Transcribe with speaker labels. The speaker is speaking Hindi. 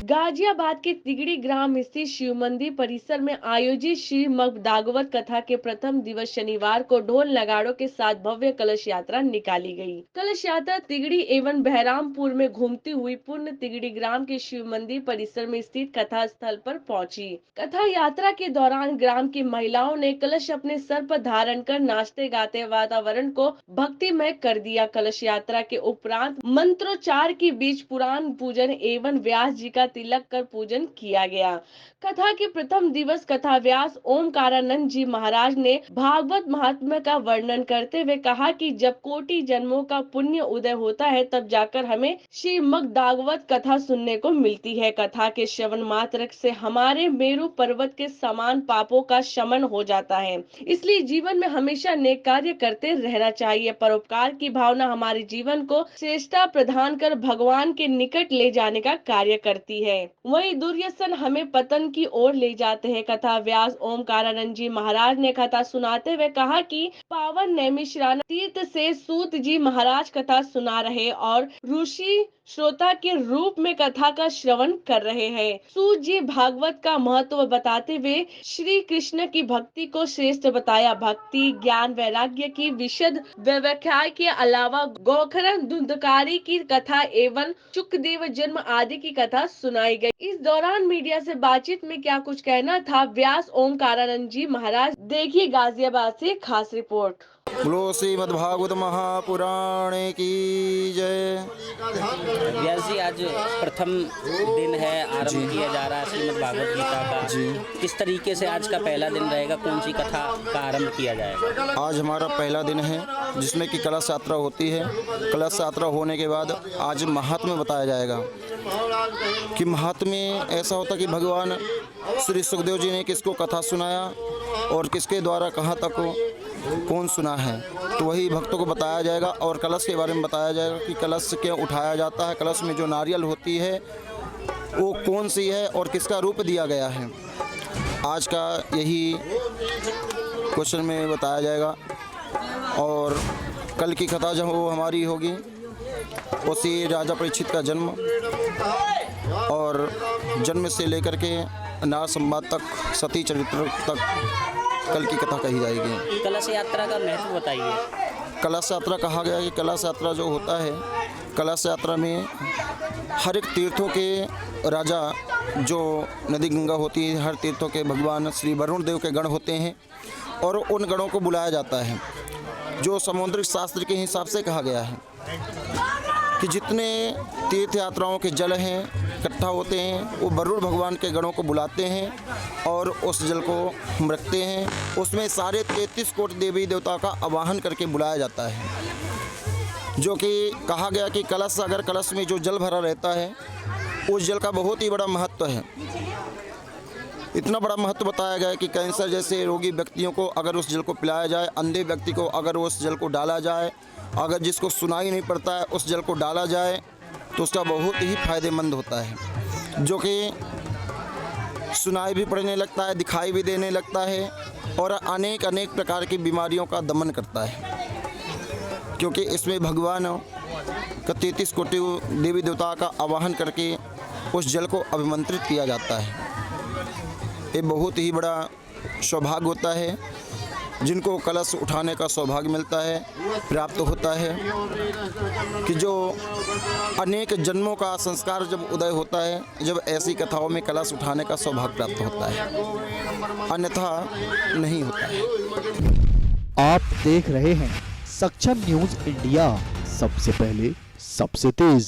Speaker 1: गाजियाबाद के तिगड़ी ग्राम स्थित शिव मंदिर परिसर में आयोजित श्री मद्भागवत कथा के प्रथम दिवस शनिवार को ढोल नगाड़ों के साथ भव्य कलश यात्रा निकाली गई। कलश यात्रा तिगड़ी एवं बहरामपुर में घूमती हुई पुण्य तिगड़ी ग्राम के शिव मंदिर परिसर में स्थित कथा स्थल पर पहुंची। कथा यात्रा के दौरान ग्राम की महिलाओं ने कलश अपने सर पर धारण कर नाचते गाते वातावरण को भक्तिमय कर दिया। कलश यात्रा के उपरांत मंत्रोच्चार के बीच पुराण पूजन एवं व्यास जी का तिलक कर पूजन किया गया। कथा के प्रथम दिवस कथा व्यास ओमकारानंद जी महाराज ने भागवत महात्म्य का वर्णन करते हुए कहा कि जब कोटि जन्मों का पुण्य उदय होता है तब जाकर हमें श्रीमद् भागवत कथा सुनने को मिलती है। कथा के श्रवण मात्र से हमारे मेरु पर्वत के समान पापों का शमन हो जाता है। इसलिए जीवन में हमेशा नेक कार्य करते रहना चाहिए। परोपकार की भावना हमारे जीवन को श्रेष्ठता प्रदान कर भगवान के निकट ले जाने का कार्य करती है। वही दुर्व्यसन हमें पतन की ओर ले जाते हैं। कथा व्यास ओमकारानंद जी महाराज ने कथा सुनाते हुए कहा कि पावन नैमिषारण्य तीर्थ से सूत जी महाराज कथा सुना रहे और ऋषि श्रोता के रूप में कथा का श्रवण कर रहे हैं। सूत जी भागवत का महत्व बताते हुए श्री कृष्ण की भक्ति को श्रेष्ठ बताया। भक्ति ज्ञान वैराग्य की विशद व्याख्या के अलावा गोखरण धुंधकारी की कथा एवं शुकदेव जन्म आदि की कथा सुनाई गई। इस दौरान मीडिया से बातचीत में क्या कुछ कहना था व्यास ओमकारानंद जी महाराज, देखिए गाजियाबाद से खास रिपोर्ट।
Speaker 2: बोलो श्रीमद्भागवत महापुराण की जय।
Speaker 3: व्यास जी, आज प्रथम दिन है, आरंभ किया जा रहा है श्रीमद् भागवत गीता का। जी, किस तरीके से आज का पहला दिन रहेगा, कौन सी कथा का आरंभ किया जाएगा?
Speaker 2: आज हमारा पहला दिन है जिसमें कि कलश यात्रा होती है। कलश यात्रा होने के बाद आज महात्म्य बताया जाएगा कि महात्म्य ऐसा होता कि भगवान श्री सुखदेव जी ने किसको कथा सुनाया और किसके द्वारा कहाँ तक कौन सुना है, तो वही भक्तों को बताया जाएगा। और कलश के बारे में बताया जाएगा कि कलश क्यों उठाया जाता है, कलश में जो नारियल होती है वो कौन सी है और किसका रूप दिया गया है। आज का यही क्वेश्चन में बताया जाएगा। और कल की कथा जब वो हमारी होगी उसी राजा परीक्षित का जन्म और जन्म से लेकर के नार संवाद तक, सती चरित्र तक कल की कथा कही जाएगी।
Speaker 3: कलश यात्रा का महत्व बताइए।
Speaker 2: कलश यात्रा कहा गया कि कलश यात्रा जो होता है, कलश यात्रा में हर एक तीर्थों के राजा जो नदी गंगा होती है, हर तीर्थों के भगवान श्री वरुण देव के गण होते हैं और उन गणों को बुलाया जाता है। जो समुद्रिक शास्त्र के हिसाब से कहा गया है कि जितने तीर्थ यात्राओं के जल हैं इकट्ठा होते हैं वो वरुण भगवान के गणों को बुलाते हैं और उस जल को हम रखते हैं। उसमें सारे 33 कोटि देवी देवता का आवाहन करके बुलाया जाता है। जो कि कहा गया कि कलश, अगर कलश में जो जल भरा रहता है उस जल का बहुत ही बड़ा महत्व है। इतना बड़ा महत्व बताया गया है कि कैंसर जैसे रोगी व्यक्तियों को अगर उस जल को पिलाया जाए, अंधे व्यक्ति को अगर उस जल को डाला जाए, अगर जिसको सुनाई नहीं पड़ता है उस जल को डाला जाए तो उसका बहुत ही फायदेमंद होता है। जो कि सुनाई भी पड़ने लगता है, दिखाई भी देने लगता है और अनेक प्रकार की बीमारियों का दमन करता है। क्योंकि इसमें भगवान का 33 कोटि देवी देवता का आवाहन करके उस जल को अभिमंत्रित किया जाता है। ये बहुत ही बड़ा सौभाग्य होता है जिनको कलश उठाने का सौभाग्य मिलता है, प्राप्त होता है कि जो अनेक जन्मों का संस्कार जब उदय होता है, जब ऐसी कथाओं में कलश उठाने का सौभाग्य प्राप्त होता है, अन्यथा नहीं होता है।
Speaker 4: आप देख रहे हैं सक्षम न्यूज़ इंडिया, सबसे पहले सबसे तेज।